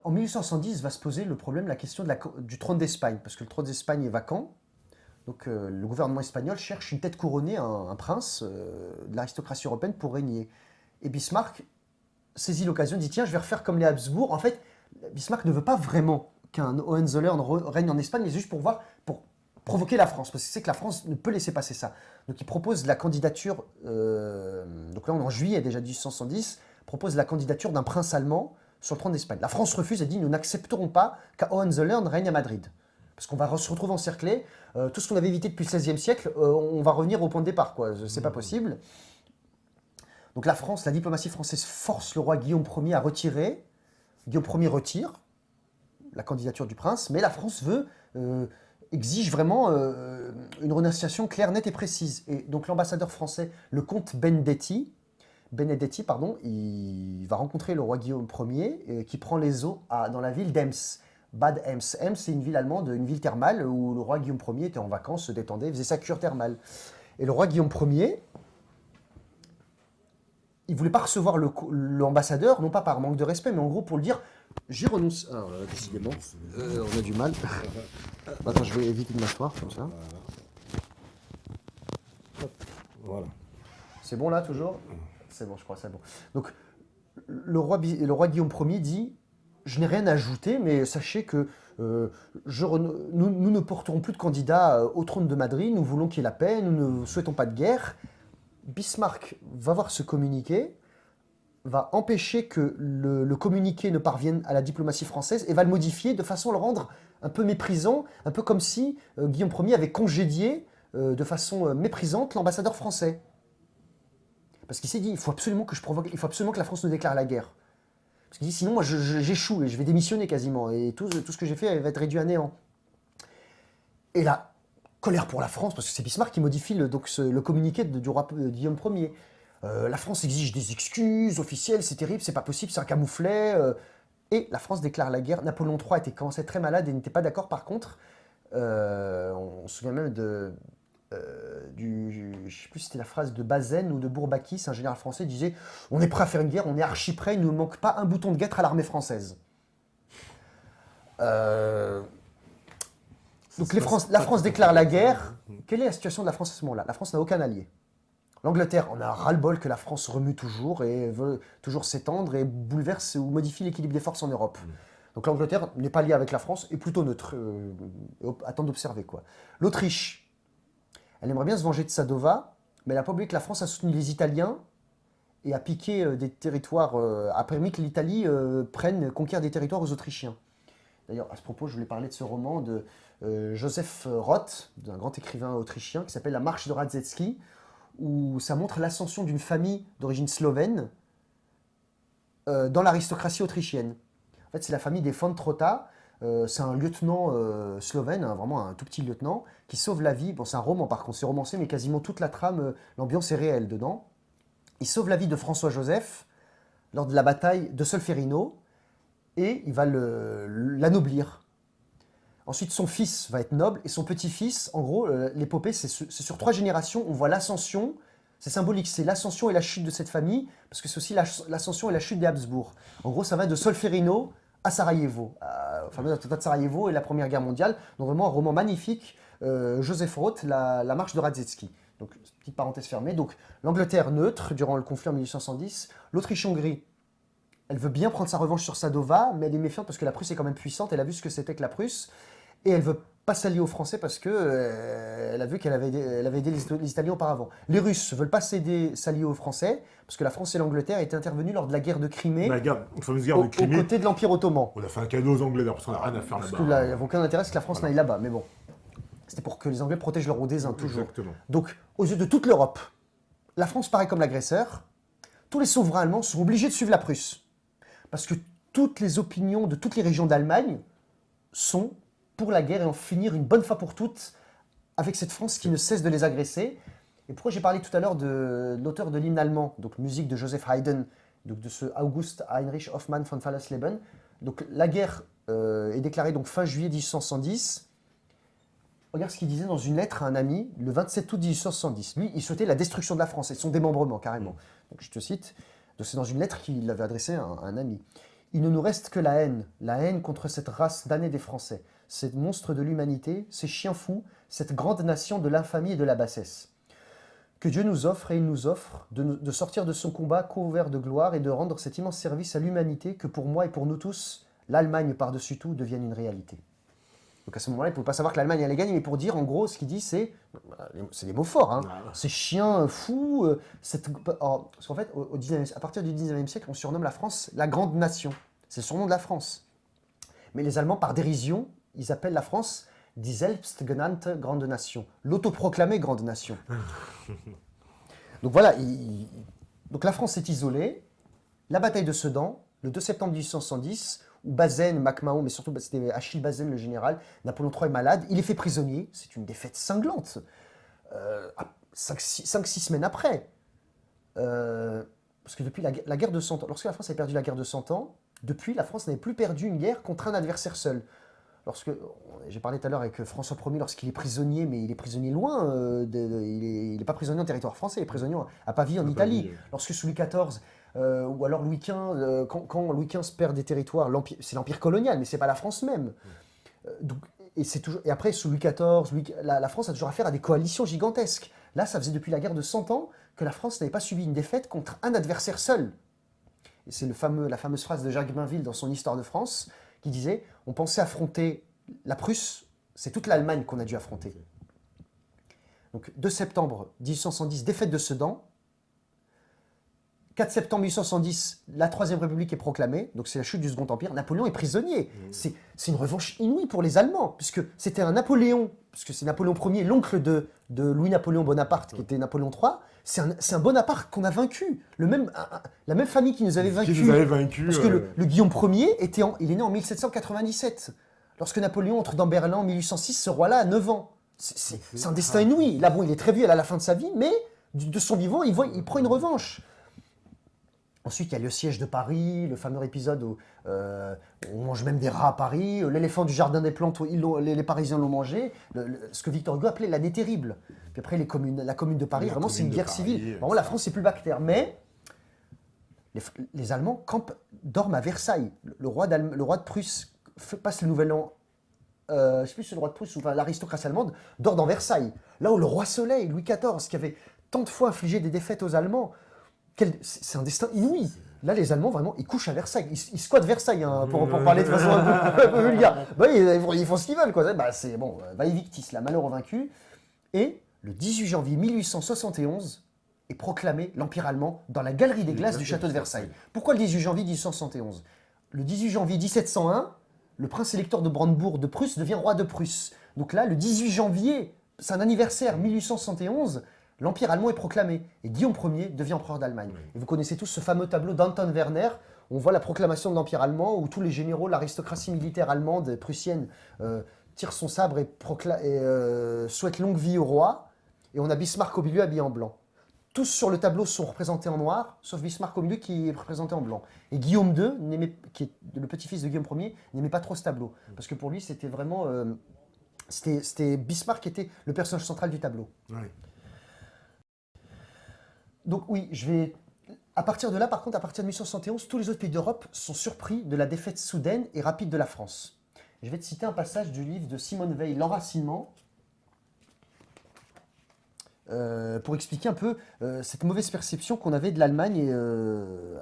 En 1870 va se poser le problème, la question du trône d'Espagne, parce que le trône d'Espagne est vacant. Donc le gouvernement espagnol cherche une tête couronnée, un prince de l'aristocratie européenne pour régner. Et Bismarck saisit l'occasion, dit tiens, je vais refaire comme les Habsbourg. En fait, Bismarck ne veut pas vraiment qu'un Hohenzollern règne en Espagne, mais c'est juste pour provoquer la France, parce qu'il sait que la France ne peut laisser passer ça. Donc il propose la candidature, donc là on est en juillet déjà 1870, propose la candidature d'un prince allemand sur le trône d'Espagne. La France refuse et dit nous n'accepterons pas qu'un Hohenzollern règne à Madrid. Parce qu'on va se retrouver encerclé. Tout ce qu'on avait évité depuis le XVIe siècle, on va revenir au point de départ, quoi. C'est pas possible. Donc la France, la diplomatie française force le roi Guillaume Ier à retirer. Guillaume Ier retire la candidature du prince, mais la France exige vraiment une renonciation claire, nette et précise. Et donc l'ambassadeur français, le comte Benedetti, il va rencontrer le roi Guillaume Ier qui prend les eaux dans la ville d'Ems. Bad Ems. Ems, c'est une ville allemande, une ville thermale où le roi Guillaume Ier était en vacances, se détendait, faisait sa cure thermale. Et le roi Guillaume Ier, il voulait pas recevoir l'ambassadeur, non pas par manque de respect, mais en gros pour le dire, j'y renonce. Alors, décidément, on a du mal. Attends, je vais éviter de m'asseoir comme ça. Voilà. C'est bon là, toujours? C'est bon, je crois, c'est bon. Donc, le roi Guillaume Ier dit je n'ai rien à ajouter, mais sachez que nous ne porterons plus de candidat au trône de Madrid, nous voulons qu'il y ait la paix, nous ne souhaitons pas de guerre. Bismarck va voir ce communiqué, va empêcher que le communiqué ne parvienne à la diplomatie française et va le modifier de façon à le rendre un peu méprisant, un peu comme si Guillaume Ier avait congédié de façon méprisante l'ambassadeur français. Parce qu'il s'est dit, il faut absolument que la France nous déclare la guerre. Parce qu'il dit, sinon, moi, j'échoue et je vais démissionner quasiment. Et tout ce que j'ai fait va être réduit à néant. Et là, colère pour la France, parce que c'est Bismarck qui modifie le communiqué du roi Guillaume Ier. La France exige des excuses officielles, c'est terrible, c'est pas possible, c'est un camouflet. Et la France déclare la guerre. Napoléon III commençait très malade et n'était pas d'accord par contre. On se souvient même je ne sais plus si c'était la phrase de Bazaine ou de Bourbaki, un général français, disait « On est prêt à faire une guerre, on est archi prêt, il ne nous manque pas un bouton de guêtre à l'armée française. » Donc la France déclare la guerre. Quelle est la situation de la France à ce moment-là? La France n'a aucun allié. L'Angleterre en a ras-le-bol que la France remue toujours et veut toujours s'étendre et bouleverse ou modifie l'équilibre des forces en Europe. Donc l'Angleterre n'est pas liée avec la France, est plutôt neutre, attend d'observer quoi. L'Autriche, elle aimerait bien se venger de Sadova, mais elle n'a pas oublié que la France a soutenu les Italiens et a piqué des territoires, a permis que l'Italie conquiert des territoires aux Autrichiens. D'ailleurs, à ce propos, je voulais parler de ce roman de Joseph Roth, d'un grand écrivain autrichien, qui s'appelle La Marche de Radetzky, où ça montre l'ascension d'une famille d'origine slovène dans l'aristocratie autrichienne. En fait, c'est la famille des von Trotta. C'est un lieutenant slovène, vraiment un tout petit lieutenant, qui sauve la vie. Bon, c'est un roman par contre, c'est romancé, mais quasiment toute la trame, l'ambiance est réelle dedans. Il sauve la vie de François-Joseph lors de la bataille de Solferino et il va l'anoblir. Ensuite, son fils va être noble et son petit-fils, en gros, l'épopée, c'est sur 3 générations, on voit l'ascension. C'est symbolique, c'est l'ascension et la chute de cette famille, parce que c'est aussi l'ascension et la chute des Habsbourg. En gros, ça va de Solferino à Sarajevo, au fameux attentat de Sarajevo et la Première Guerre mondiale. Donc vraiment un roman magnifique, Joseph Roth, la Marche de Radetzky. Donc, petite parenthèse fermée. Donc, l'Angleterre neutre durant le conflit en 1870. L'Autriche-Hongrie, elle veut bien prendre sa revanche sur Sadova, mais elle est méfiante parce que la Prusse est quand même puissante. Elle a vu ce que c'était que la Prusse. Et elle veut pas s'allier aux Français parce que elle a vu qu'elle avait aidé les Italiens auparavant. Les Russes veulent pas s'allier aux Français parce que la France et l'Angleterre étaient intervenus lors de la guerre de Crimée, La fameuse guerre de aux Crimée. côtés de l'Empire ottoman. On a fait un cadeau aux Anglais, parce qu'on n'a rien à faire Parce là-bas. que là, il n'y avait aucun intérêt à ce que la France n'aille là-bas. Mais bon, c'était pour que les Anglais protègent leur Odésin, toujours. Exactement. Donc, aux yeux de toute l'Europe, la France paraît comme l'agresseur. Tous les souverains allemands sont obligés de suivre la Prusse. Parce que toutes les opinions de toutes les régions d'Allemagne sont pour la guerre et en finir une bonne fois pour toutes avec cette France qui ne cesse de les agresser. Et pourquoi j'ai parlé tout à l'heure de l'auteur de l'hymne allemand, donc musique de Joseph Haydn, donc de ce August Heinrich Hoffmann von Fallersleben. Donc la guerre est déclarée donc fin juillet 1870. Regarde ce qu'il disait dans une lettre à un ami le 27 août 1870. Lui, il souhaitait la destruction de la France et son démembrement carrément. Donc je te cite, c'est dans une lettre qu'il avait adressée à un ami. Il ne nous reste que la haine contre cette race damnée des Français, ces monstres de l'humanité, ces chiens fous, cette grande nation de l'infamie et de la bassesse. Que Dieu nous offre, et il nous offre, de sortir de son combat couvert de gloire et de rendre cet immense service à l'humanité que pour moi et pour nous tous, l'Allemagne par-dessus tout devienne une réalité. Donc à ce moment-là, il ne faut pas savoir que l'Allemagne allait gagner, mais pour dire, en gros, ce qu'il dit, c'est des mots forts, hein. Ces chiens fous, parce qu'en fait, à partir du 19e siècle, on surnomme la France la grande nation. C'est le surnom de la France. Mais les Allemands, par dérision, ils appellent la France die selbstgenannte grande nation, l'autoproclamée grande nation. Donc voilà, donc la France est isolée. La bataille de Sedan, le 2 septembre 1870, où Bazaine, MacMahon, mais surtout c'était Achille Bazaine le général, Napoléon III est malade, il est fait prisonnier, c'est une défaite cinglante. 5-6 semaines après. Parce que depuis la guerre de 100 ans, lorsque la France a perdu la guerre de 100 ans, depuis la France n'avait plus perdu une guerre contre un adversaire seul. J'ai parlé tout à l'heure avec François Ier lorsqu'il est prisonnier, mais il est prisonnier loin, il n'est pas prisonnier en territoire français, il est prisonnier à Pavie en Italie. Lorsque sous Louis XIV, ou alors Louis XV, quand Louis XV perd des territoires, c'est l'empire colonial, mais c'est pas la France même. Et après, sous Louis XIV, la France a toujours affaire à des coalitions gigantesques. Là, ça faisait depuis la guerre de 100 ans que la France n'avait pas subi une défaite contre un adversaire seul. Et c'est la fameuse phrase de Jacques Bainville dans son Histoire de France, qui disait « On pensait affronter la Prusse, c'est toute l'Allemagne qu'on a dû affronter. » Donc 2 septembre 1870, défaite de Sedan. 4 septembre 1870, la Troisième République est proclamée, donc c'est la chute du Second Empire. Napoléon est prisonnier. C'est une revanche inouïe pour les Allemands, puisque c'était un Napoléon, puisque c'est Napoléon Ier, l'oncle de Louis-Napoléon Bonaparte, qui était Napoléon III. C'est un Bonaparte qu'on a vaincu. La même famille qui nous avait vaincus. Qui nous avait vaincus. Parce que le Guillaume Ier, il est né en 1797. Lorsque Napoléon entre dans Berlin en 1806, ce roi-là a 9 ans. C'est un destin inouï. Là, bon, il est très vieux à la fin de sa vie, mais de son vivant, il prend une revanche. Ensuite, il y a le siège de Paris, le fameux épisode où on mange même des rats à Paris, l'éléphant du jardin des plantes, où les Parisiens l'ont mangé, ce que Victor Hugo appelait l'année terrible. Puis après, la commune de Paris, vraiment, c'est une guerre civile. Vraiment, la France, c'est plus bactère. Mais les Allemands dorment à Versailles. Le roi de Prusse passe le nouvel an, je ne sais plus si c'est le roi de Prusse ou l'aristocratie allemande, dort dans Versailles. Là où le roi Soleil, Louis XIV, qui avait tant de fois infligé des défaites aux Allemands, c'est un destin inouï. Là, les Allemands, vraiment, ils couchent à Versailles. Ils squattent Versailles, hein, pour parler de façon un peu vulgaire. Bah, ils font ce qu'ils veulent, quoi. Bah, c'est bon, vae victis, la malheur au vaincu. Et le 18 janvier 1871 est proclamé l'Empire allemand dans la galerie des glaces du château de Versailles. Pourquoi le 18 janvier 1871 ? Le 18 janvier 1701, le prince électeur de Brandebourg de Prusse devient roi de Prusse. Donc là, le 18 janvier, c'est un anniversaire, 1871, l'Empire allemand est proclamé et Guillaume Ier devient empereur d'Allemagne. Et vous connaissez tous ce fameux tableau d'Anton Werner, où on voit la proclamation de l'Empire allemand, où tous les généraux, l'aristocratie militaire allemande, prussienne, tirent son sabre et souhaitent longue vie au roi. Et on a Bismarck au milieu habillé en blanc. Tous sur le tableau sont représentés en noir, sauf Bismarck au milieu qui est représenté en blanc. Et Guillaume II, qui est le petit-fils de Guillaume Ier, n'aimait pas trop ce tableau. Parce que pour lui, c'était vraiment... c'était Bismarck qui était le personnage central du tableau. Ouais. Donc oui, à partir de là, par contre, à partir de 1871, tous les autres pays d'Europe sont surpris de la défaite soudaine et rapide de la France. Je vais te citer un passage du livre de Simone Veil, L'Enracinement, pour expliquer un peu cette mauvaise perception qu'on avait de l'Allemagne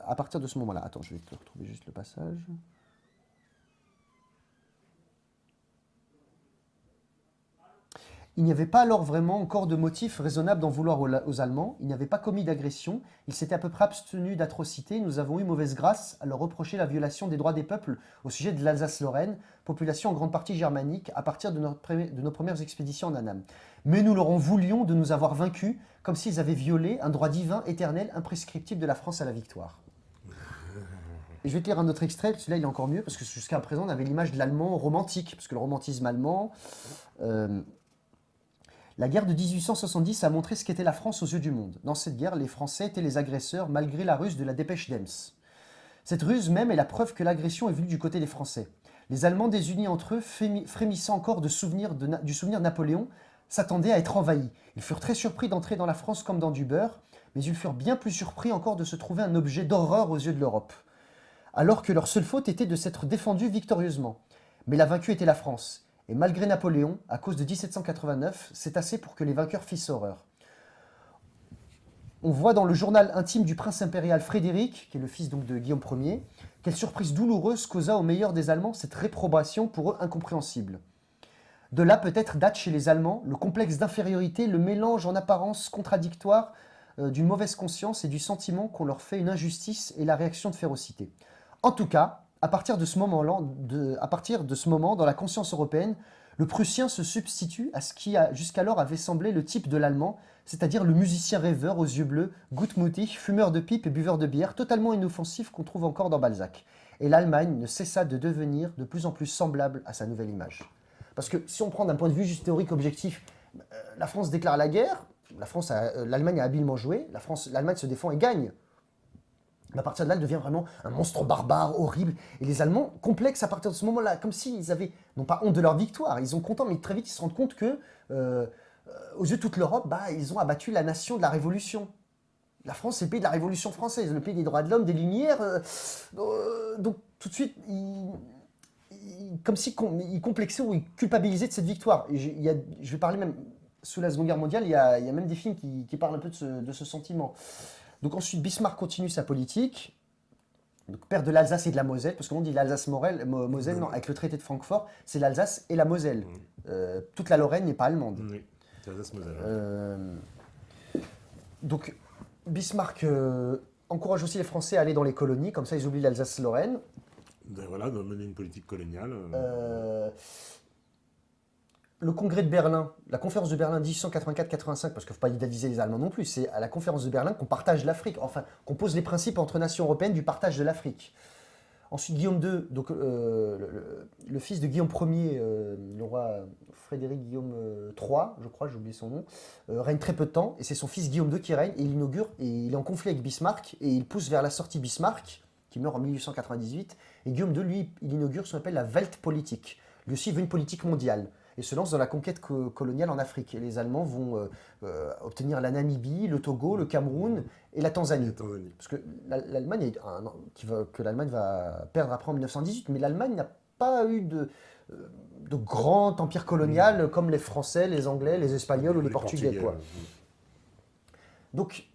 à partir de ce moment-là. Attends, je vais te retrouver juste le passage. Il n'y avait pas alors vraiment encore de motif raisonnable d'en vouloir aux Allemands. Ils n'avaient pas commis d'agression. Ils s'étaient à peu près abstenus d'atrocités. Nous avons eu mauvaise grâce à leur reprocher la violation des droits des peuples au sujet de l'Alsace-Lorraine, population en grande partie germanique, à partir de nos premières expéditions en Annam. Mais nous leur en voulions de nous avoir vaincus, comme s'ils avaient violé un droit divin, éternel, imprescriptible de la France à la victoire. Et je vais te lire un autre extrait, celui-là il est encore mieux, parce que jusqu'à présent on avait l'image de l'allemand romantique, parce que le romantisme allemand... La guerre de 1870 a montré ce qu'était la France aux yeux du monde. Dans cette guerre, les Français étaient les agresseurs malgré la ruse de la dépêche d'Ems. Cette ruse même est la preuve que l'agression est venue du côté des Français. Les Allemands désunis entre eux, frémissant encore du souvenir de Napoléon, s'attendaient à être envahis. Ils furent très surpris d'entrer dans la France comme dans du beurre, mais ils furent bien plus surpris encore de se trouver un objet d'horreur aux yeux de l'Europe. alors que leur seule faute était de s'être défendus victorieusement. Mais la vaincue était la France, et malgré Napoléon, à cause de 1789, c'est assez pour que les vainqueurs fissent horreur. On voit dans le journal intime du prince impérial Frédéric, qui est le fils donc de Guillaume Ier, quelle surprise douloureuse causa aux meilleurs des Allemands cette réprobation pour eux incompréhensible. De là peut-être date chez les Allemands le complexe d'infériorité, le mélange en apparence contradictoire d'une mauvaise conscience et du sentiment qu'on leur fait une injustice et la réaction de férocité. En tout cas, à partir de ce moment, dans la conscience européenne, le Prussien se substitue à ce qui jusqu'alors avait semblé le type de l'Allemand, c'est-à-dire le musicien rêveur aux yeux bleus, gutmütig, fumeur de pipe et buveur de bière, totalement inoffensif qu'on trouve encore dans Balzac. Et l'Allemagne ne cessa de devenir de plus en plus semblable à sa nouvelle image. Parce que si on prend d'un point de vue juste théorique objectif, la France déclare la guerre, l'Allemagne a habilement joué, l'Allemagne se défend et gagne. Mais à partir de là, elle devient vraiment un monstre barbare, horrible. Et les Allemands, complexes à partir de ce moment-là, comme s'ils avaient, non pas honte de leur victoire, ils sont contents, mais très vite ils se rendent compte que, aux yeux de toute l'Europe, ils ont abattu la nation de la Révolution. La France, c'est le pays de la Révolution française, le pays des droits de l'homme, des Lumières. Donc tout de suite, comme s'ils complexaient ou ils culpabilisaient de cette victoire. Et je vais parler même, sous la Seconde Guerre mondiale, il y a même des films qui parlent un peu de ce sentiment. Donc ensuite, Bismarck continue sa politique, donc père de l'Alsace et de la Moselle, parce qu'on dit l'Alsace-Moselle, non, avec le traité de Francfort, c'est l'Alsace et la Moselle. Toute la Lorraine n'est pas allemande. Oui, c'est l'Alsace-Moselle. Donc Bismarck encourage aussi les Français à aller dans les colonies, comme ça ils oublient l'Alsace-Lorraine. Voilà, de mener une politique coloniale. Le congrès de Berlin, la conférence de Berlin 1884-85, parce qu'il ne faut pas idéaliser les Allemands non plus, c'est à la conférence de Berlin qu'on partage l'Afrique, enfin qu'on pose les principes entre nations européennes du partage de l'Afrique. Ensuite, Guillaume II, donc, le fils de Guillaume Ier, le roi Frédéric Guillaume III, je crois, j'ai oublié son nom, règne très peu de temps, et c'est son fils Guillaume II qui règne, et il inaugure, et il est en conflit avec Bismarck, et il pousse vers la sortie Bismarck, qui meurt en 1898, et Guillaume II, lui, il inaugure ce qu'on appelle la Weltpolitik. Lui aussi, il veut une politique mondiale, et se lance dans la conquête coloniale en Afrique. Et les Allemands vont obtenir la Namibie, le Togo, le Cameroun et la Tanzanie. Parce que l'Allemagne, que l'Allemagne va perdre après en 1918, mais l'Allemagne n'a pas eu de grand empire colonial comme les Français, les Anglais, les Espagnols ou les Portugais. Quoi. Donc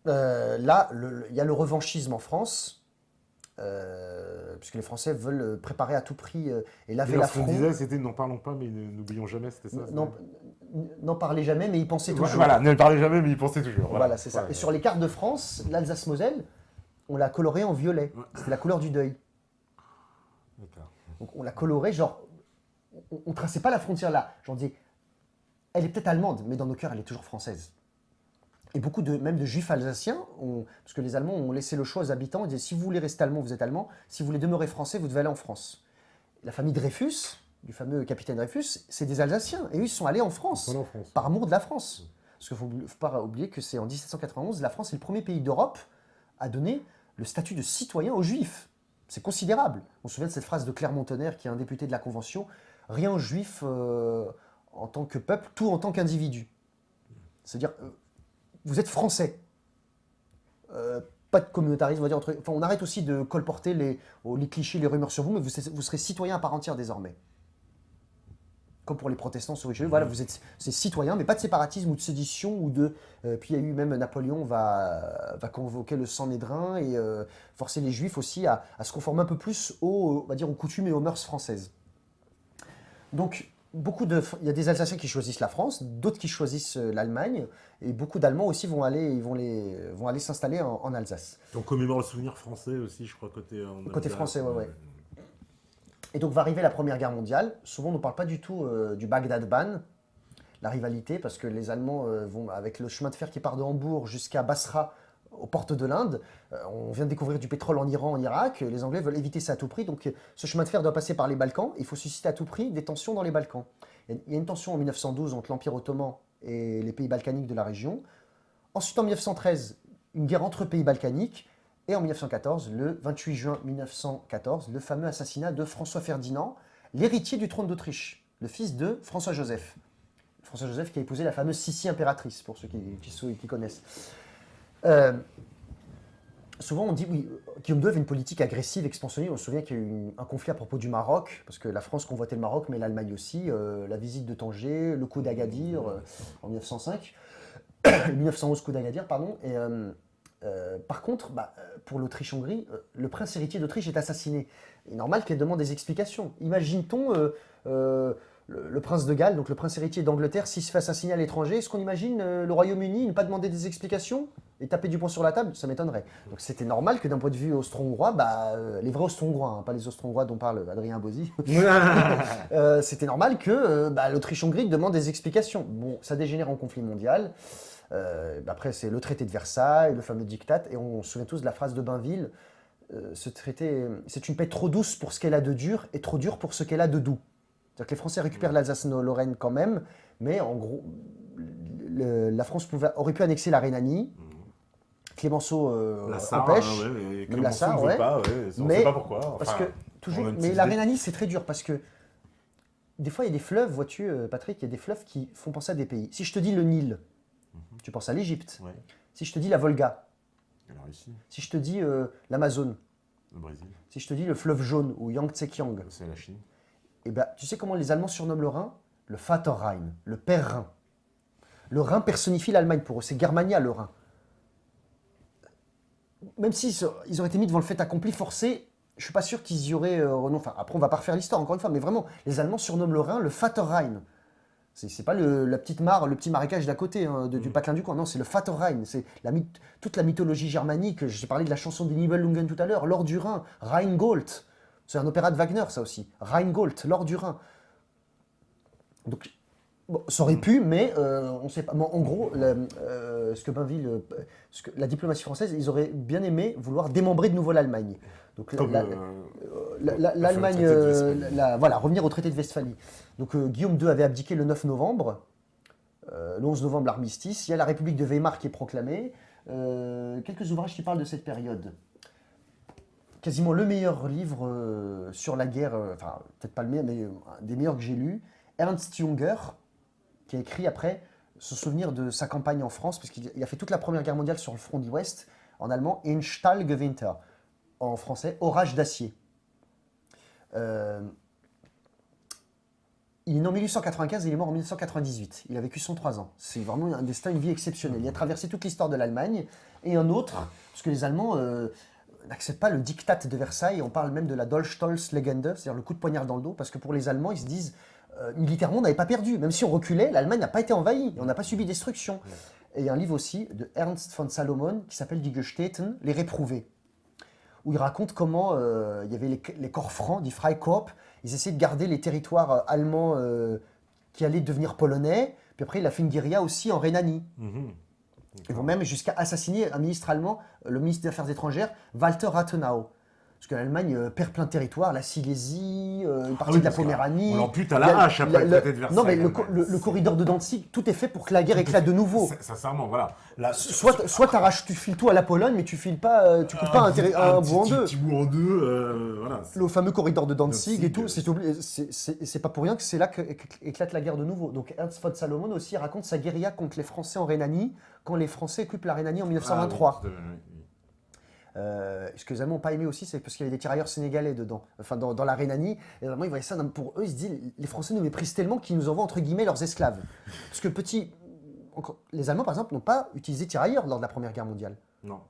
là, il y a le revanchisme en France. Puisque les Français veulent préparer à tout prix et laver la front. Ce qu'on disait, c'était n'en parlons pas, mais n'oublions jamais, c'était ça. N'en parlez jamais, mais y pensez toujours. Voilà, ne parlez jamais, mais y pensez toujours. Voilà, c'est ça. Et sur les cartes de France, l'Alsace-Moselle, on l'a colorée en violet. C'était la couleur du deuil. D'accord. Donc on l'a colorée, genre, on ne traçait pas la frontière là. J'en disais, elle est peut-être allemande, mais dans nos cœurs, elle est toujours française. Et beaucoup même de juifs alsaciens, parce que les Allemands ont laissé le choix aux habitants, ils disaient si vous voulez rester allemand, vous êtes allemand, si vous voulez demeurer français, vous devez aller en France. La famille Dreyfus, du fameux capitaine Dreyfus, c'est des Alsaciens, et eux ils sont allés en France, par amour de la France. Parce qu'il ne faut pas oublier que c'est en 1791, la France est le premier pays d'Europe à donner le statut de citoyen aux juifs. C'est considérable. On se souvient de cette phrase de Clermont-Tonnerre, qui est un député de la Convention, rien aux juifs en tant que peuple, tout en tant qu'individu. C'est-à-dire... vous êtes français. Pas de communautarisme, on va dire. On arrête aussi de colporter les clichés, les rumeurs sur vous, mais vous serez citoyen à part entière désormais. Comme pour les protestants sur Richelieu, voilà, c'est citoyen, mais pas de séparatisme ou de sédition ou de. Puis il y a eu même Napoléon va convoquer le Sanhédrin et forcer les Juifs aussi à se conformer un peu plus on va dire, aux coutumes et aux mœurs françaises. Donc il y a des Alsaciens qui choisissent la France, d'autres qui choisissent l'Allemagne, et beaucoup d'Allemands aussi vont aller s'installer en Alsace. On commémore le souvenir français aussi, je crois, côté français, ouais. Et donc va arriver la Première Guerre mondiale. Souvent, on ne parle pas du tout du Bagdad-Ban, la rivalité, parce que les Allemands vont, avec le chemin de fer qui part de Hambourg jusqu'à Basra, aux portes de l'Inde. On vient de découvrir du pétrole en Iran, en Irak. Les Anglais veulent éviter ça à tout prix. Donc ce chemin de fer doit passer par les Balkans. Il faut susciter à tout prix des tensions dans les Balkans. Il y a une tension en 1912 entre l'Empire ottoman et les pays balkaniques de la région. Ensuite, en 1913, une guerre entre pays balkaniques. Et en 1914, le 28 juin 1914, le fameux assassinat de François Ferdinand, l'héritier du trône d'Autriche, le fils de François-Joseph. François-Joseph qui a épousé la fameuse Sissi impératrice, pour ceux qui connaissent. souvent on dit, oui, Guillaume II avait une politique agressive, expansionniste. On se souvient qu'il y a eu un conflit à propos du Maroc, parce que la France convoitait le Maroc, mais l'Allemagne aussi. La visite de Tanger, le coup d'Agadir en 1905, 1911 coup d'Agadir, pardon. Par contre, pour l'Autriche-Hongrie, le prince héritier d'Autriche est assassiné. Il est normal qu'elle demande des explications. Imagine-t-on le prince de Galles, donc le prince héritier d'Angleterre, s'il se fait assassiner à l'étranger, est-ce qu'on imagine le Royaume-Uni ne pas demander des explications et taper du poing sur la table? Ça m'étonnerait. Donc c'était normal que d'un point de vue austro-hongrois, les vrais austro-hongrois, hein, pas les austro-hongrois dont parle Adrien Bozzi, c'était normal que l'Autriche-Hongrie demande des explications. Bon, ça dégénère en conflit mondial. Après, c'est le traité de Versailles, le fameux diktat, et on se souvient tous de la phrase de Bainville, ce traité, c'est une paix trop douce pour ce qu'elle a de dur et trop dure pour ce qu'elle a de doux. C'est-à-dire que les Français récupèrent l'Alsace-Lorraine quand même, mais en gros, la France aurait pu annexer la Rhénanie. Clémenceau La Sarre, empêche, hein, ouais, même la Sarre, ne veut ouais. pas, ouais, on ne Mais- sait pas pourquoi. Parce Enfin, que toujours, on a une mais petite la idée. Rhénanie c'est très dur parce que des fois il y a des fleuves, vois-tu, Patrick, il y a des fleuves qui font penser à des pays. Si je te dis le Nil, tu penses à l'Égypte. Ouais. Si je te dis la Volga, Alors ici, si je te dis l'Amazone, le Brésil, si je te dis le fleuve jaune ou Yangtze-Kiang, c'est la Chine. eh ben, tu sais comment les Allemands surnomment le Rhin? Le Vater Rhin, le Père Rhin. Le Rhin personnifie l'Allemagne pour eux, c'est Germania le Rhin. Même s'ils ils auraient été mis devant le fait accompli forcé, je suis pas sûr qu'ils y auraient renoncé. Enfin, après, on va pas refaire l'histoire, encore une fois, mais vraiment, les Allemands surnomment le Rhin le Vater Rhin. C'est pas la petite mare, le petit marécage d'à côté du patelin du coin. Non, c'est le Vater Rhin. C'est toute la mythologie germanique. J'ai parlé de la chanson des Nibelungen tout à l'heure, l'or du Rhin, Rheingold. C'est un opéra de Wagner, ça aussi. Rheingold, l'or du Rhin. Donc, bon, ça aurait pu, mais on sait pas. Bon, en gros, ce que Bainville, la diplomatie française, ils auraient bien aimé vouloir démembrer de nouveau l'Allemagne. Donc Comme l'Allemagne, le traité de Westphalie. voilà, revenir au traité de Westphalie. Donc Guillaume II avait abdiqué le 9 novembre. Le 11 novembre, l'armistice. Il y a la République de Weimar qui est proclamée. Quelques ouvrages qui parlent de cette période. Quasiment le meilleur livre sur la guerre, enfin peut-être pas le meilleur, mais un des meilleurs que j'ai lus, Ernst Junger, qui a écrit après se souvenir de sa campagne en France, parce qu'il a fait toute la Première Guerre mondiale sur le front du Ouest, en allemand, Einstahlgewitter, en français, Orage d'acier. Il est né en 1895 et il est mort en 1998. Il a vécu 103 ans. C'est vraiment un destin, une vie exceptionnelle. Il a traversé toute l'histoire de l'Allemagne et un autre, parce que les Allemands n'acceptent pas le diktat de Versailles. On parle même de la Dolchstoßlegende, c'est-à-dire le coup de poignard dans le dos, parce que pour les Allemands, ils se disent militairement, on n'avait pas perdu. Même si on reculait, l'Allemagne n'a pas été envahie. On n'a pas subi destruction. Et il y a un livre aussi de Ernst von Salomon qui s'appelle Die Gestehten, Les Réprouvés, où il raconte comment il y avait les corps francs, die Freikorps, ils essayaient de garder les territoires allemands qui allaient devenir polonais, puis après il a fait une guérilla aussi en Rhénanie. Ils vont même jusqu'à assassiner un ministre allemand, le ministre des Affaires étrangères, Walter Rathenau. Parce que l'Allemagne perd plein de territoires, la Silésie, une partie de la Poméranie. On l'ampute à la hache après le traité de Versailles. Non, mais le corridor de Danzig, tout est fait pour que la guerre éclate de nouveau. Sincèrement, voilà. Là, Soit tu files tout à la Pologne, mais tu files pas, tu coupes pas un bout en deux. Petit bout en deux, voilà. Le fameux corridor de Danzig et tout, Danzig, c'est pas pour rien que c'est là qu'éclate la guerre de nouveau. Donc Ernst von Salomon aussi raconte sa guérilla contre les Français en Rhénanie, quand les Français occupent la Rhénanie en 1923. Ce que les Allemands n'ont pas aimé aussi, c'est parce qu'il y avait des tirailleurs sénégalais dedans, enfin dans la Rhénanie. Et les Allemands, ils voyaient ça, pour eux, ils se disent, les Français nous méprisent tellement qu'ils nous envoient entre guillemets leurs esclaves. Parce que les Allemands, par exemple, n'ont pas utilisé tirailleurs lors de la Première Guerre mondiale. Non.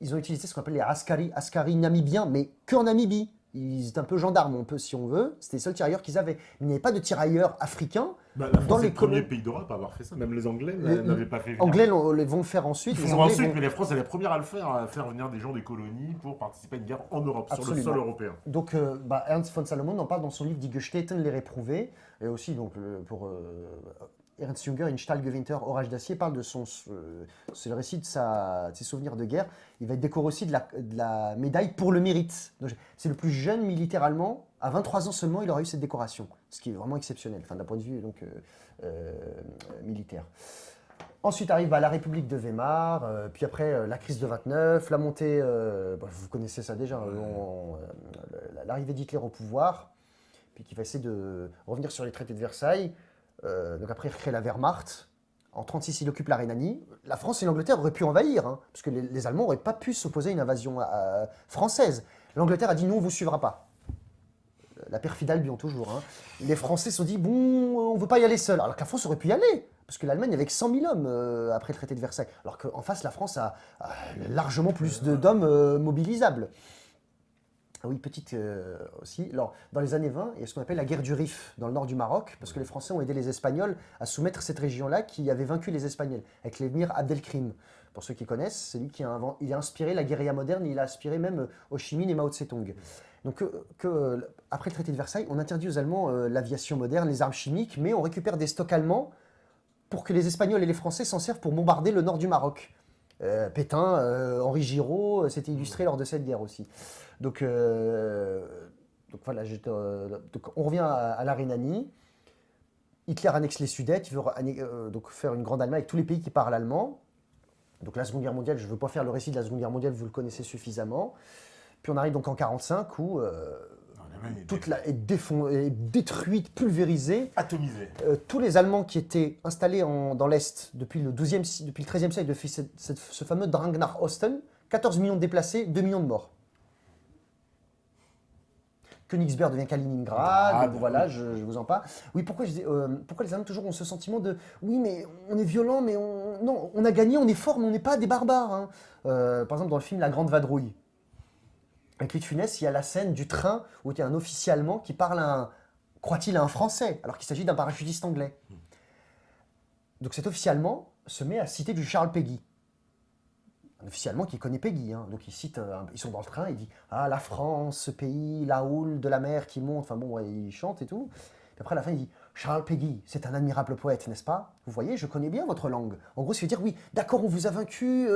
Ils ont utilisé ce qu'on appelle les askari namibiens, mais qu'en Namibie. Ils étaient un peu gendarmes, un peu si on veut. C'était les seuls tirailleurs qu'ils avaient. Il n'y avait pas de tirailleurs africains. La France est le premier pays d'Europe à avoir fait ça. Même les Anglais n'avaient pas fait venir. Les Anglais vont le faire ensuite. Ils font ensuite, mais la France est la première à le faire, à faire venir des gens des colonies pour participer à une guerre en Europe, Absolument. sur le sol européen. Donc, Ernst von Salomon en parle dans son livre Die Gestehten, les réprouvés. Et aussi, donc, pour Ernst Junger, Einstahlgewitter, Orage d'acier, parle de c'est le récit de ses souvenirs de guerre. Il va être décoré aussi de la médaille pour le mérite. C'est le plus jeune militaire allemand. À 23 ans seulement, il aura eu cette décoration, ce qui est vraiment exceptionnel, d'un point de vue donc, militaire. Ensuite arrive la République de Weimar, puis après la crise de 29, la montée, vous connaissez ça déjà, l'arrivée d'Hitler au pouvoir, puis qui va essayer de revenir sur les traités de Versailles. Donc après, il recrée la Wehrmacht, En 1936, il occupe la Rhénanie. La France et l'Angleterre auraient pu envahir, hein, parce que les Allemands n'auraient pas pu s'opposer à une invasion française. L'Angleterre a dit non, on ne vous suivra pas. La perfide Albion, toujours. Hein. Les Français se sont dit, bon, on ne veut pas y aller seul. Alors que la France aurait pu y aller, parce que l'Allemagne avait que 100 000 hommes après le traité de Versailles. Alors qu'en face, la France a largement plus d'hommes mobilisables. Ah oui, petite aussi. Alors, dans les années 20, il y a ce qu'on appelle la guerre du Rif, dans le nord du Maroc, parce que les Français ont aidé les Espagnols à soumettre cette région-là qui avait vaincu les Espagnols, avec l'émir Abdelkrim. Pour ceux qui connaissent, c'est lui qui il a inspiré la guérilla moderne, il a inspiré même Ho Chi Minh et Mao Tse-tung. Donc, après le traité de Versailles, on interdit aux Allemands l'aviation moderne, les armes chimiques, mais on récupère des stocks allemands pour que les Espagnols et les Français s'en servent pour bombarder le nord du Maroc. Pétain, Henri Giraud, s'était illustré lors de cette guerre aussi. Donc voilà, donc on revient à la Rhénanie. Hitler annexe les Sudètes, il veut donc faire une grande Allemagne avec tous les pays qui parlent allemand. Donc la Seconde Guerre mondiale, je ne veux pas faire le récit de la Seconde Guerre mondiale, vous le connaissez suffisamment. Puis on arrive donc en 1945 où toute est détruite, pulvérisée. Atomisée. Tous les Allemands qui étaient installés dans l'Est depuis le XIIIe siècle, depuis ce fameux Drang nach Osten, 14 millions de déplacés, 2 millions de morts. Königsberg devient Kaliningrad, voilà, je vous en parle. Oui, pourquoi les Allemands toujours ont ce sentiment de « oui, mais on est violent, mais non, on a gagné, on est fort, mais on n'est pas des barbares hein. ». Par exemple, dans le film La Grande Vadrouille, avec Louis de Funès, il y a la scène du train où il y a un officier allemand qui parle croit-il, à un Français, alors qu'il s'agit d'un parachutiste anglais. Donc cet officier allemand se met à citer du Charles Péguy. Un officier allemand qui connaît Péguy. Hein. Donc ils sont dans le train, il dit « Ah, la France, ce pays, la houle de la mer qui monte », enfin bon, ouais, il chante et tout. Puis après, à la fin, il dit « Charles Péguy, c'est un admirable poète, n'est-ce pas? Vous voyez, je connais bien votre langue. » En gros, ça veut dire « Oui, d'accord, on vous a vaincu,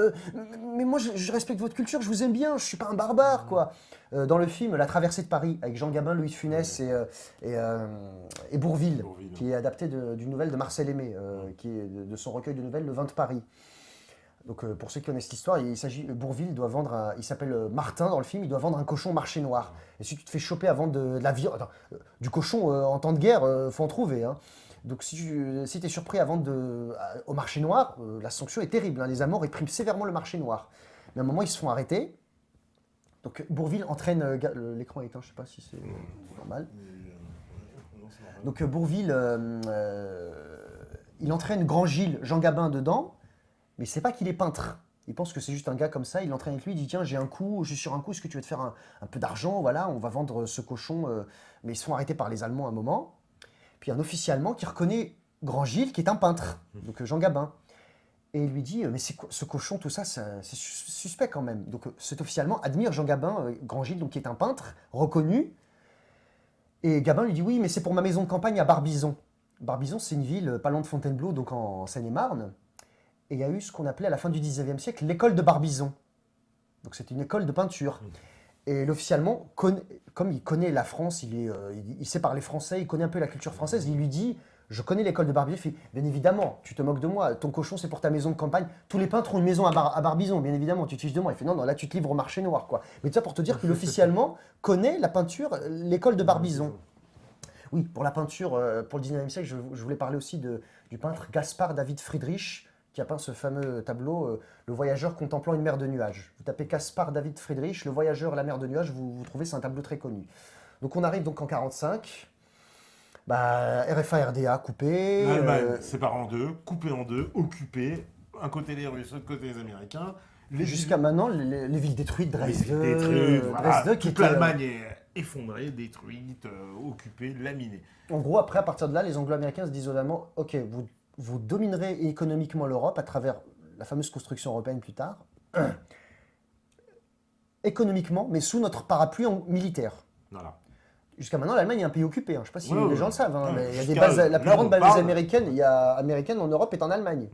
mais moi, je respecte votre culture, je vous aime bien, je suis pas un barbare, quoi. » Dans le film La Traversée de Paris, avec Jean Gabin, Louis de Funès et Bourvil, qui est adapté d'une nouvelle de Marcel Aimé, qui est de son recueil de nouvelles Le Vin de Paris. Donc pour ceux qui connaissent l'histoire, Bourvil doit vendre, il s'appelle Martin dans le film, il doit vendre un cochon au marché noir. Et si tu te fais choper à vendre de la viande, du cochon en temps de guerre, faut en trouver. Hein. Donc si tu es surpris à vendre au marché noir, la sanction est terrible. Hein. Les Allemands répriment sévèrement le marché noir. Mais à un moment, ils se font arrêter. Donc Bourvil entraîne, l'écran est éteint, je ne sais pas si c'est normal. Donc Bourvil, il entraîne Grand Gilles, Jean Gabin dedans. Mais il ne sait pas qu'il est peintre. Il pense que c'est juste un gars comme ça. Il l'entraîne avec lui. Il dit tiens, je suis sur un coup. Est-ce que tu veux te faire un peu d'argent? Voilà, on va vendre ce cochon. Mais ils se font arrêter par les Allemands à un moment. Puis un officier allemand qui reconnaît Grand Gilles, qui est un peintre, donc Jean Gabin. Et il lui dit mais c'est quoi ce cochon, tout ça, c'est suspect quand même. Donc cet officier allemand admire Jean Gabin, Grand Gilles, donc qui est un peintre reconnu. Et Gabin lui dit oui, mais c'est pour ma maison de campagne à Barbizon. Barbizon, c'est une ville pas loin de Fontainebleau, donc en Seine-et-Marne. Et il y a eu ce qu'on appelait à la fin du 19e siècle l'école de Barbizon. Donc c'est une école de peinture. Et l'officier allemand, comme il connaît la France, il sait parler français, il connaît un peu la culture française, il lui dit « Je connais l'école de Barbizon ». Il fait « Bien évidemment, tu te moques de moi, ton cochon c'est pour ta maison de campagne. Tous les peintres ont une maison à Barbizon, bien évidemment, tu te fiches de moi ». Il fait « Non, là tu te livres au marché noir. » quoi. Mais tu vois, pour te dire que l'officier allemand connaît la peinture, l'école de Barbizon. Oui, pour la peinture, pour le 19e siècle, je voulais parler aussi du peintre Gaspard David Friedrich, qui a peint ce fameux tableau, Le voyageur contemplant une mer de nuages. Vous tapez Caspar David Friedrich, Le voyageur, la mer de nuages, vous trouvez, c'est un tableau très connu. Donc on arrive donc en 1945, RFA-RDA coupé. L'Allemagne séparée en deux, coupée en deux, occupée, un côté les Russes, l'autre côté les Américains. Jusqu'à maintenant, les villes détruites, Dresde, voilà, qui toute l'Allemagne est effondrée, détruite, occupée, laminée. En gros, après, à partir de là, les Anglo-Américains se disent aux Allemands, ok, vous dominerez économiquement l'Europe à travers la fameuse construction européenne plus tard, économiquement, mais sous notre parapluie militaire. Voilà. Jusqu'à maintenant, l'Allemagne est un pays occupé. Hein. Je ne sais pas si les gens le savent. Hein, mais il y a des bases, la plus grande base américaine en Europe est en Allemagne.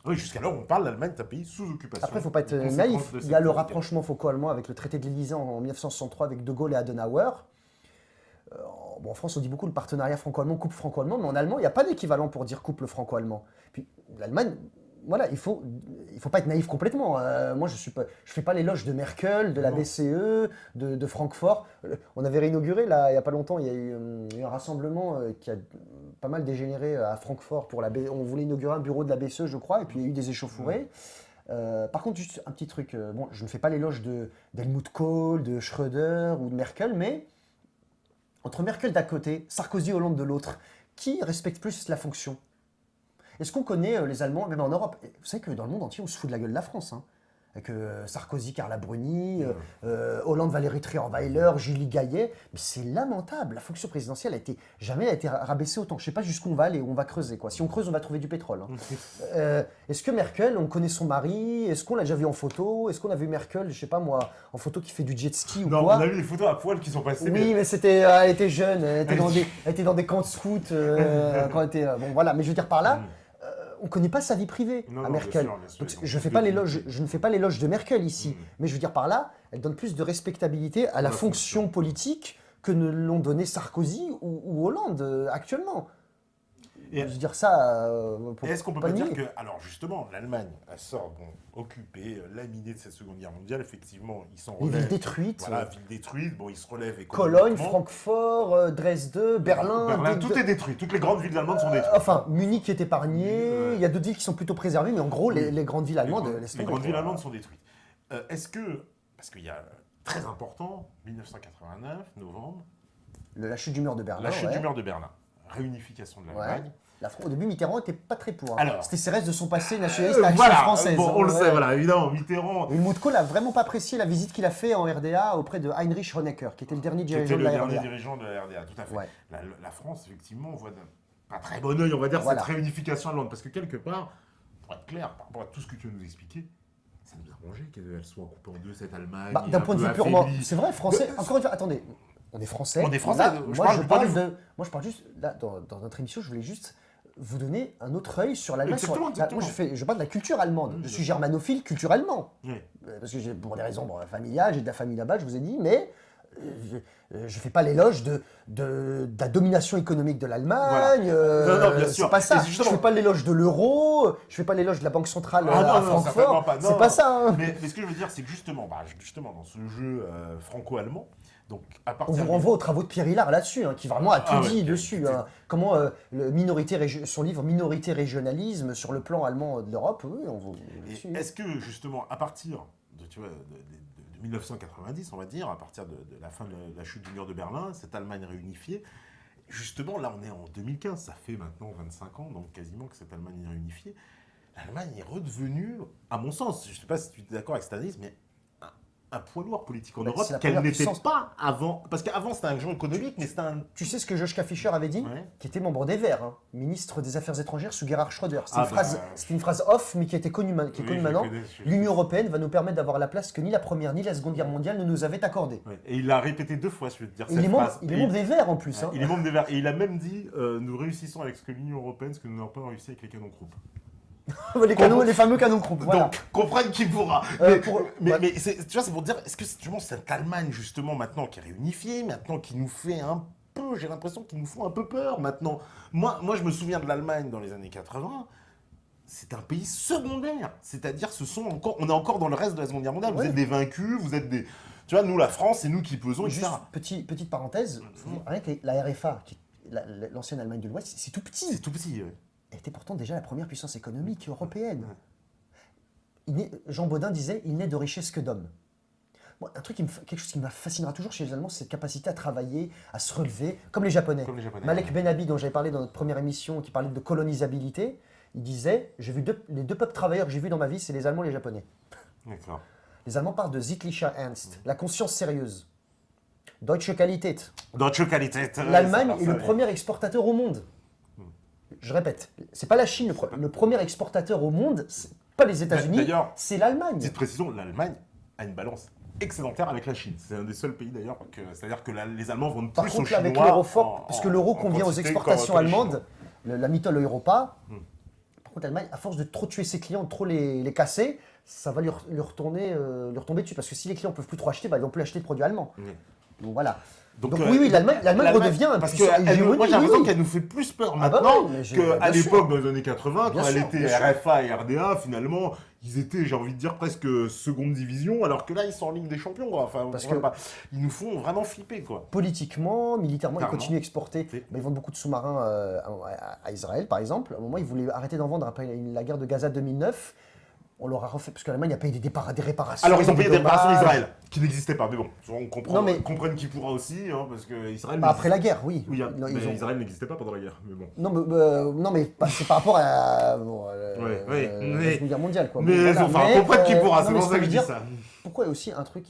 Oui, jusqu'alors, on parle d'Allemagne, c'est un pays sous occupation. Après, il ne faut pas être naïf. Il y a le rapprochement franco-allemand avec le traité de l'Élysée en 1963 avec De Gaulle et Adenauer. En France, on dit beaucoup le partenariat franco-allemand, couple franco-allemand, mais en allemand, il n'y a pas d'équivalent pour dire couple franco-allemand. Puis l'Allemagne, voilà, il faut pas être naïf complètement. Moi, je fais pas l'éloge de Merkel, de la Non. BCE, de Francfort. On avait réinauguré, là, il y a pas longtemps, il y a eu un rassemblement qui a pas mal dégénéré à Francfort. On voulait inaugurer un bureau de la BCE, je crois, et puis il y a eu des échauffourées. Par contre, juste un petit truc. Bon, je ne fais pas l'éloge d'Helmut Kohl, de Schröder ou de Merkel, mais entre Merkel d'un côté, Sarkozy, Hollande de l'autre, qui respecte plus la fonction? Est-ce qu'on connaît les Allemands, même en Europe? Vous savez que dans le monde entier, on se fout de la gueule de la France. Hein. Avec Sarkozy, Carla Bruni, Hollande, Valérie Trierweiler, Julie Gaillet. Mais c'est lamentable. La fonction présidentielle jamais a été rabaissée autant. Je ne sais pas jusqu'où on va aller, où on va creuser. Quoi. Si on creuse, on va trouver du pétrole. Hein. Est-ce que Merkel, on connaît son mari? Est-ce qu'on l'a déjà vu en photo? Est-ce qu'on a vu Merkel, je ne sais pas moi, en photo qui fait du jet ski ou Non, quoi? on a vu des photos à poil qui sont passées. Oui, mais elle était jeune, elle était dans des camps de scouts quand elle était. Bon, voilà, mais je veux dire par là. On ne connaît pas sa vie privée Non, à non, Merkel. bien sûr, Donc, ils ont je plus ne de fais pas l'éloge de Merkel ici. Mais je veux dire par là, elle donne plus de respectabilité à la fonction politique que ne l'ont donné Sarkozy ou Hollande actuellement. Et Je veux dire ça. est-ce qu'on peut pas pas dire nier. que, alors justement, l'Allemagne, elle sort occupée, laminée de cette Seconde Guerre mondiale, effectivement, ils s'en Les relèvent. villes détruites, Voilà, villes détruites, bon, ils se relèvent Cologne, économiquement. Francfort, Dresde, Berlin. Tout est détruit, toutes les grandes villes allemandes sont détruites. Enfin, Munich est épargné, il y a d'autres villes qui sont plutôt préservées, mais en gros, les grandes villes allemandes, laisse les tomber, grandes villes quoi. allemandes sont détruites. Est-ce que, parce qu'il y a très important, 1989, novembre, La chute du mur de Berlin. la chute ouais. du mur de Berlin, réunification de l'Allemagne. Ouais. Au début, Mitterrand n'était pas très pour. Hein. Alors, C'était ses restes de son passé nationaliste à l'action voilà, française. bon, hein, on le ouais. sait, voilà, évidemment, Mitterrand, Et Helmut Kohl n'a vraiment pas apprécié la visite qu'il a fait en RDA auprès de Heinrich Honecker, qui était le dernier qui était dirigeant de le la dernier RDA. dirigeant de la RDA, tout à fait. Ouais. La France, effectivement, voit d'un pas très bon oeil, on va dire, Voilà. cette réunification allemande. Parce que quelque part, pour être clair, par rapport à tout ce que tu viens de nous expliquer, ça nous a arrangé qu'elle soit coupée en deux, cette Allemagne. Bah, d'un un point de peu vue purement. affaiblie. C'est vrai, français. Encore une fois, attendez. On est français. On est français, Là, je moi, parle je du parle point de moi, je parle juste. Là, dans notre émission, je voulais juste vous donner un autre œil sur l'Allemagne. Exactement. Moi, je parle de la culture allemande. Je suis germanophile culturellement. Oui. Parce que pour des raisons familiales, j'ai de la famille là-bas, je vous ai dit, mais je ne fais pas l'éloge de la domination économique de l'Allemagne. Voilà. Non, bien sûr. C'est pas ça. Et Je justement- ne fais pas l'éloge de l'euro, je ne fais pas l'éloge de la Banque centrale Ah à non, certainement Francfort. pas. C'est pas ça. Hein. Mais ce que je veux dire, c'est que justement, dans ce jeu franco-allemand, donc à On partir vous renvoie aux travaux de Pierre Hillard là-dessus, hein, qui vraiment a tout dit ouais, dessus. Hein. Comment son livre Minorité régionalisme sur le plan allemand de l'Europe, oui, on vous. Et est-ce que justement, à partir de 1990, on va dire, à partir de la fin de la chute du mur de Berlin, cette Allemagne réunifiée, justement, là on est en 2015, ça fait maintenant 25 ans, donc quasiment que cette Allemagne est réunifiée, l'Allemagne est redevenue, à mon sens, je ne sais pas si tu es d'accord avec cette analyse, mais un poids lourd politique en Bah, Europe c'est la qu'elle première n'était puissance. pas avant. Parce qu'avant c'était un jeu économique, mais c'était un. Tu sais ce que Joschka Fischer avait dit, Ouais. qui était membre des Verts, hein, ministre des Affaires étrangères sous Gerhard Schröder. C'était une phrase off, mais qui était connue, qui est Oui, connue je maintenant. connais, L'Union européenne va nous permettre d'avoir la place que ni la Première ni la Seconde Guerre mondiale ne nous avaient accordée. Ouais. Et il l'a répété 2 fois, je veux te dire, Et cette il est phrase. membre des Verts en plus. Ouais, Hein. il est membre des Verts. Et il a même dit nous réussissons avec ce que l'Union européenne, ce que nous n'avons pas réussi avec les canons Krupp. Les fameux canons Krupp. Voilà. Donc, comprenne qui pourra. Ouais. Mais tu vois, c'est pour dire, est-ce que c'est justement cette Allemagne, justement, maintenant, qui est réunifiée, maintenant, qui nous fait un peu, j'ai l'impression qu'ils nous font un peu peur, maintenant. Moi, je me souviens de l'Allemagne dans les années 80, c'est un pays secondaire. C'est-à-dire, on est encore dans le reste de la Seconde Guerre mondiale. Vous Ouais. êtes des vaincus, vous êtes des... Tu vois, nous, la France, c'est nous qui pesons, etc. Juste petite parenthèse, rien que la RFA, l'ancienne Allemagne de l'Ouest, c'est tout petit. C'est tout petit, ouais. Elle était pourtant déjà la première puissance économique européenne. Jean Baudin disait « il n'est de richesse que d'hommes ». Bon, quelque chose qui me fascinera toujours chez les Allemands, c'est cette capacité à travailler, à se relever, comme les Japonais. Comme les Japonais. Malek Benabi, dont j'avais parlé dans notre première émission, qui parlait de colonisabilité, il disait « les deux peuples travailleurs que j'ai vus dans ma vie, c'est les Allemands et les Japonais ». D'accord. Les Allemands parlent de Sittlicher Ernst, la conscience sérieuse. Deutsche Qualität. Deutsche Qualität. L'Allemagne est le premier exportateur au monde. Je répète, c'est pas la Chine le premier exportateur au monde, c'est pas les États-Unis, D'ailleurs, c'est l'Allemagne. petite précision, l'Allemagne a une balance excédentaire avec la Chine. C'est un des seuls pays d'ailleurs, c'est-à-dire que les Allemands vendent Par plus aux contre, là, Chinois. avec l'euro fort, puisque l'euro convient aux quantité exportations comme les allemandes, la Mittel Europa, Hmm. par contre, l'Allemagne, à force de trop tuer ses clients, de trop les casser, ça va lui retomber dessus. Parce que si les clients ne peuvent plus trop acheter, bah, ils ne vont plus acheter de produits allemands. Oui. Donc voilà. Donc oui, l'Allemagne redevient un parce que puissant hégémonique, moi j'ai l'impression oui. qu'elle nous fait plus peur Ah bah maintenant oui, mais qu'à bien sûr. l'époque, dans les années 80, Bien quand elle sûr, était bien sûr. RFA et RDA, finalement, ils étaient, j'ai envie de dire, presque seconde division, alors que là, ils sont en Ligue des Champions, quoi. Enfin, Parce voilà, que- bah, ils nous font vraiment flipper, quoi. Politiquement, militairement, ils Clairement. continuent à exporter. C'est- Ils vendent beaucoup de sous-marins à Israël, par exemple. À un moment, ils voulaient arrêter d'en vendre après la guerre de Gaza 2009. On leur a refait, parce que l'Allemagne a payé des réparations. Alors, ils ont payé des réparations à dommages. Israël, qui n'existaient pas, mais bon, on comprend, Non, mais- comprenne qui pourra aussi, hein, parce que Israël. Bah, après la guerre, oui. Oui, Non, mais ils ont- Israël n'existait pas pendant la guerre, mais bon. Non, mais c'est par rapport à Ouais, la Seconde Guerre mondiale, quoi. Mais Bon, voilà. enfin, Mais, comprenne qui pourra, non, c'est mais pour ça veut que je dis dire- ça. Pourquoi il y a aussi un truc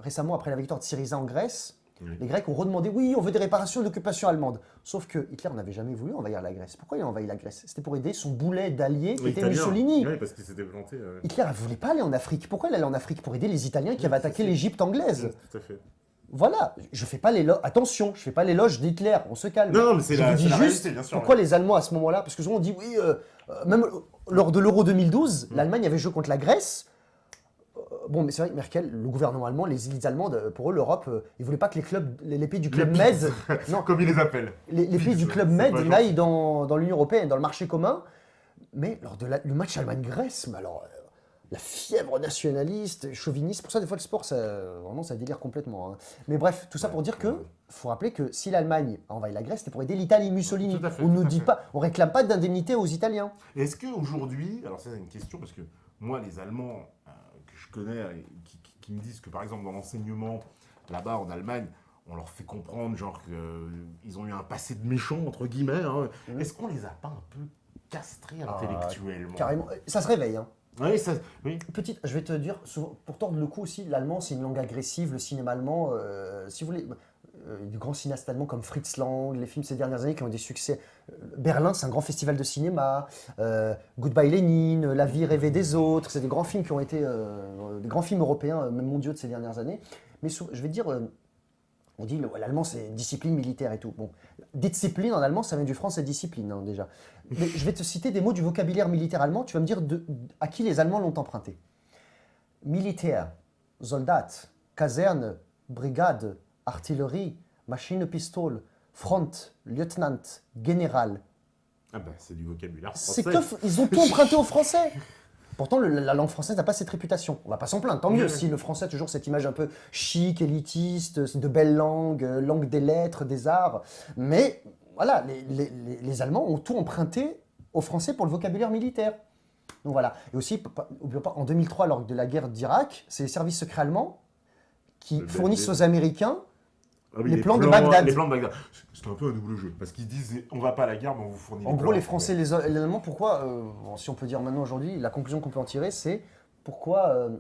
récemment, après la victoire de Syriza en Grèce, Oui. les Grecs ont redemandé, oui, on veut des réparations de l'occupation allemande. Sauf que Hitler n'avait jamais voulu envahir la Grèce. Pourquoi il a envahi la Grèce? C'était pour aider son boulet d'allié qui Oui, était italien. Mussolini. Oui, parce qu'il s'était planté. Hitler ne voulait pas aller en Afrique. Pourquoi il allait en Afrique? Pour aider les Italiens qui avaient attaqué l'Égypte anglaise. Tout à fait. Voilà, je fais pas l'éloge. Attention, je fais pas l'éloge d'Hitler. On se calme. Non, mais c'est Je la- vous dis c'est la juste réalité, bien sûr, pourquoi oui. les Allemands à ce moment-là, parce que souvent on dit oui, même lors de l'Euro 2012, l'Allemagne avait joué contre la Grèce. Bon, mais c'est vrai que Merkel, le gouvernement allemand, les élites allemandes, pour eux, l'Europe, ils voulaient pas que les pays du Club Med, non, Comme ils les appellent. les pays du Club c'est Med pas gentil. n'aillent dans l'Union européenne, dans le marché commun. Mais lors de le match Allemagne-Grèce, mais alors, la fièvre nationaliste, chauviniste, pour ça, des fois, le sport, vraiment, ça délire complètement. Hein. Mais bref, tout ça pour dire que, faut rappeler que si l'Allemagne a envahi la Grèce, c'était pour aider l'Italie, Mussolini. Tout à fait, On ne tout à dit fait. pas, on réclame pas d'indemnité aux Italiens. Est-ce qu'aujourd'hui, alors ça c'est une question, parce que moi les Allemands que je connais, et qui me disent que par exemple dans l'enseignement, là-bas en Allemagne, on leur fait comprendre genre qu'ils ont eu un passé de méchants, entre guillemets, hein. Est-ce qu'on les a pas un peu castrés intellectuellement? Carrément, ça se réveille. Hein. Oui, ça, oui. Petite, je vais te dire, souvent, pour tordre le coup aussi, l'allemand c'est une langue agressive, le cinéma allemand, si vous voulez, du grands cinéastes allemands comme Fritz Lang, les films ces dernières années qui ont eu des succès. Berlin, c'est un grand festival de cinéma, Goodbye Lénine, La vie rêvée des autres, c'est des grands films qui ont été, des grands films européens, même mondiaux de ces dernières années. Mais je vais dire, on dit l'allemand c'est discipline militaire et tout. Bon, discipline en allemand ça vient du français discipline hein, déjà. Mais je vais te citer des mots du vocabulaire militaire allemand, tu vas me dire à qui les Allemands l'ont emprunté. Militaire, soldat, caserne, brigade, artillerie, machine-pistole, front, lieutenant, général. Ah bah c'est du vocabulaire C'est français. que ils ont tout emprunté au français. Pourtant, la langue française n'a pas cette réputation. On va pas s'en plaindre, tant mieux Oui. si le français a toujours cette image un peu chic, élitiste, de belle langue, langue des lettres, des arts. Mais voilà, les Allemands ont tout emprunté aux Français pour le vocabulaire militaire. Donc voilà. Et aussi, n'oublions pas, en 2003, lors de la guerre d'Irak, c'est les services secrets allemands qui Le fournissent BND. aux Américains Ah oui, les plans de Bagdad. Les plans de Bagdad. C'est un peu un double jeu, parce qu'ils disent on va pas à la guerre, mais on vous fournit En les gros, plans. les Français et les Allemands, pourquoi, bon, si on peut dire maintenant aujourd'hui, la conclusion qu'on peut en tirer, c'est pourquoi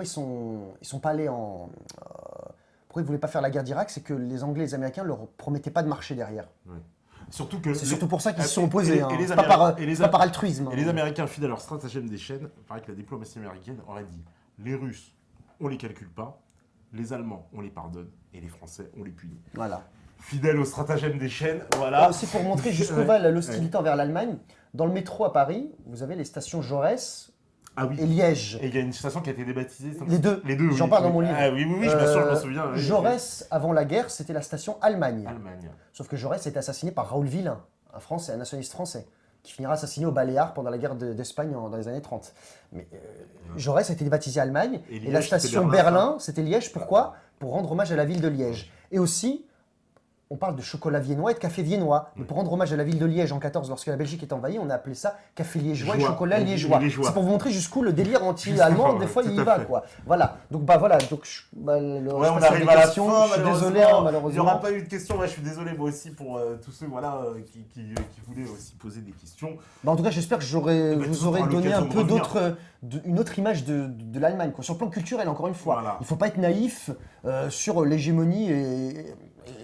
ils sont pas allés en... pourquoi ils voulaient pas faire la guerre d'Irak, c'est que les Anglais et les Américains leur promettaient pas de marcher derrière. Ouais. Surtout que C'est les- surtout pour ça qu'ils se et- sont opposés. et Hein. les C'est pas par, Américains- et les c'est pas par altruisme. Et les hein. Américains, fidèles à leur stratagème des chaînes, il paraît que la diplomatie américaine aurait dit les Russes, on les calcule pas, les Allemands, on les pardonne, et les Français, on les punit. Voilà. Fidèles au stratagème des chaînes, Là voilà. aussi pour montrer jusqu'où Ouais. va l'hostilité envers l'Allemagne, dans le métro à Paris, vous avez les stations Jaurès Ah oui. et Liège. Et il y a une station qui a été débaptisée. Les deux. Les deux, J'en oui. parle dans mon livre. Ah oui, je m'en souviens. oui. Jaurès, avant la guerre, c'était la station Allemagne. Allemagne. Sauf que Jaurès a été assassiné par Raoul Villain, un Français, un nationaliste français, qui finira assassiné aux Baléares pendant la guerre d'Espagne dans les années 30. Mais Jaurès a été baptisé Allemagne, Et et, Liège, la c'était station Berlin, Berlin, c'était Liège. Pourquoi? Pour rendre hommage à la ville de Liège. Et aussi, on parle de chocolat viennois et de café viennois. Mais pour rendre hommage à la ville de Liège en 14, lorsque la Belgique est envahie, on a appelé ça café liégeois et Joie. chocolat Oui, liégeois. liégeois. C'est pour vous montrer jusqu'où le délire anti-allemand, Justement, des fois, tout il y à va. fait. Quoi. Voilà. Donc, bah voilà. Donc, Ouais, je on passe sur arrive des à la questions. fin, Je suis désolé, malheureusement. hein, Il n'y malheureusement. aura pas eu de questions. Ouais, je suis désolé, moi aussi, pour tous ceux voilà, qui voulaient aussi poser des questions. Bah, en tout cas, j'espère que bah, vous tu aurez auras donné un l'occasion de peu revenir. une autre image de l'Allemagne. Quoi. Sur le plan culturel, encore une fois. Voilà. Il ne faut pas être naïf sur l'hégémonie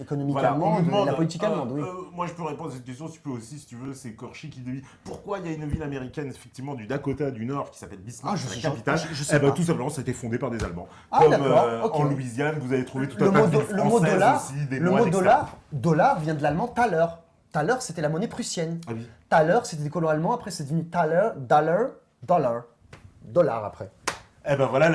économique Voilà, on nous allemande demande, et la politique allemande. Oui. moi, je peux répondre à cette question, tu peux aussi, si tu veux, c'est Korchi qui dit pourquoi il y a une ville américaine, effectivement, du Dakota du Nord, qui s'appelle Bismarck, Ah, c'est la capitale. je sais Eh ben, pas. tout simplement, ça a été fondé par des Allemands. Ah, Comme d'accord, ok. en Louisiane, vous avez trouvé tout Le un tas mot, de villes le mot françaises dollar, aussi, des le moines, mot etc. dollar vient de l'allemand Thaler. Thaler, c'était la monnaie prussienne. Ah oui. Thaler, c'était des colons allemands. Après, c'est devenu Thaler, dollar après. Eh ben voilà,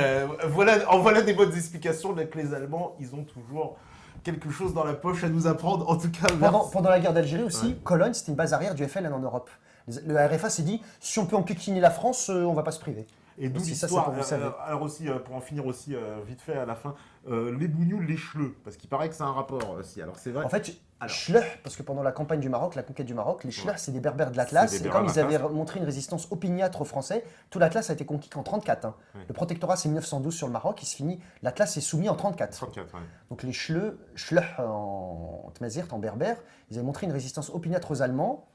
voilà des bonnes explications, que les Allemands, ils ont toujours quelque chose dans la poche à nous apprendre. En tout cas, merci. Pendant la guerre d'Algérie aussi, Ouais. Cologne, c'était une base arrière du FLN en Europe. Le RFA s'est dit, si on peut enquiquiner la France, on va pas se priver. Et d'où Si ça, c'est l'histoire, pour vous savez. alors aussi, pour en finir aussi vite fait à la fin, les bougnoules, les chleux, parce qu'il paraît que c'est un rapport aussi. Alors c'est vrai. En fait, Alors. Schleuch, parce que pendant la campagne du Maroc, la conquête du Maroc, les Schleuch, Ouais. c'est des berbères de l'Atlas. C'est des Et Berbères comme de ils avaient l'Atlas. montré une résistance opiniâtre aux Français, tout l'Atlas a été conquis qu'en 34. Hein. Ouais. Le protectorat, c'est 1912 sur le Maroc, il se finit. L'Atlas est soumis en 34. 34, ouais. Donc les Schleuch en Tmazirt, en berbère, ils avaient montré une résistance opiniâtre aux Allemands.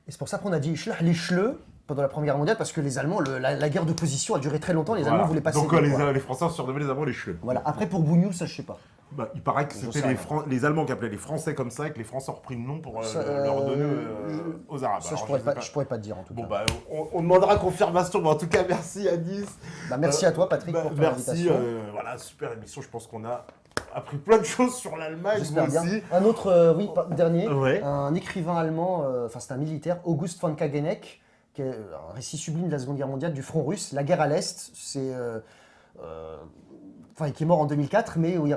Et c'est pour ça qu'on a dit Schleuch, les Schleux pendant la Première Guerre mondiale, parce que les Allemands, la guerre de position a duré très longtemps, les Voilà. Allemands voulaient passer. Donc les Français ont surnommé les Allemands les chleux. Voilà. Après, pour Bougnoul, ça, je sais pas. Bah, il paraît que Je c'était sais rien. les Allemands qui appelaient les Français comme ça et que les Français ont repris le nom pour Ça, leur donner aux Arabes. Ça, Alors, je pourrais sais pas, je pourrais pas te dire en tout Bon, cas. bah, on demandera confirmation, mais en tout cas, merci Anis. Bah, merci à toi, Patrick, pour ton Merci, invitation. voilà, super émission. Je pense qu'on a appris plein de choses sur l'Allemagne, vous J'espère bien. aussi. Un autre, dernier, Ouais. un écrivain allemand, enfin c'est un militaire, August von Kageneck, qui est un récit sublime de la Seconde Guerre mondiale du front russe. La guerre à l'Est, c'est. Enfin, qui est mort en 2004, mais où il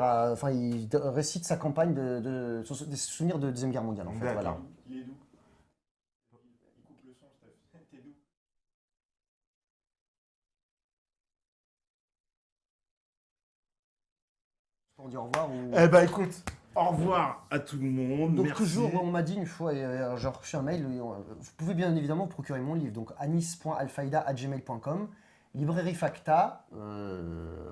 récite sa campagne des souvenirs de Deuxième Guerre mondiale, en fait. D'accord. Voilà. Il est d'où? Il coupe le son, Steph. T'es d'où? Pour dire au revoir. Eh ben, écoute, au revoir à tout le monde. Donc merci. toujours, on m'a dit une fois, j'ai reçu un mail, vous pouvez bien évidemment procurer mon livre, donc anis.alfaïda@gmail.com, librairie Facta,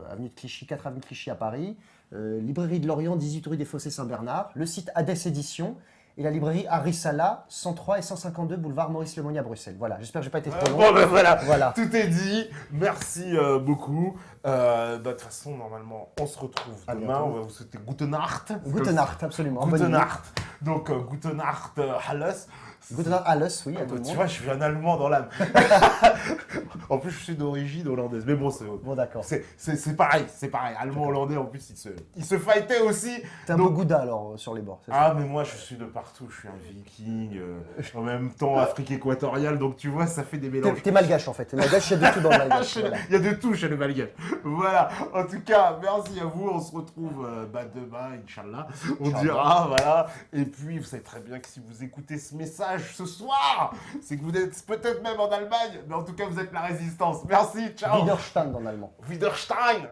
avenue de Clichy, 4 avenue de Clichy à Paris, librairie de Lorient, 18 rue des Fossés Saint-Bernard, le site Hades Éditions, et la librairie Arissala, 103 et 152 boulevard Maurice Lemonnier à Bruxelles. Voilà, j'espère que j'ai pas été trop long. Bon, ben voilà. Voilà. Tout est dit. Merci beaucoup. De toute façon, normalement, on se retrouve À demain. bientôt. On va vous souhaiter Gute Nacht. Gute Nacht, absolument. Bonne Gute nuit. Nacht. Donc, Gute Nacht, Halles. Gute Nacht, alles, oui, à tout le Tu monde. vois, je suis un Allemand dans l'âme. En plus, je suis d'origine hollandaise. Mais bon, Bon, d'accord. c'est pareil. C'est pareil. Allemand, hollandais, en plus, ils se fightaient aussi. T'es un Donc- peu Gouda alors sur les bords. c'est ça Ah, mais moi, je suis de partout. Je suis un viking. En même temps, Afrique équatoriale. Donc, tu vois, ça fait des mélanges. T'es malgache en fait. T'es malgache, il y a de tout dans le malgache. Voilà. Il y a de tout chez les Malgaches. Voilà. En tout cas, merci à vous. On se retrouve demain, Inch'Allah. On Inch'Allah. dira, voilà. Et puis, vous savez très bien que si vous écoutez ce message ce soir, c'est que vous êtes peut-être même en Allemagne, mais en tout cas, vous êtes la résistance. Merci. Ciao. Widerstand en allemand. Widerstein.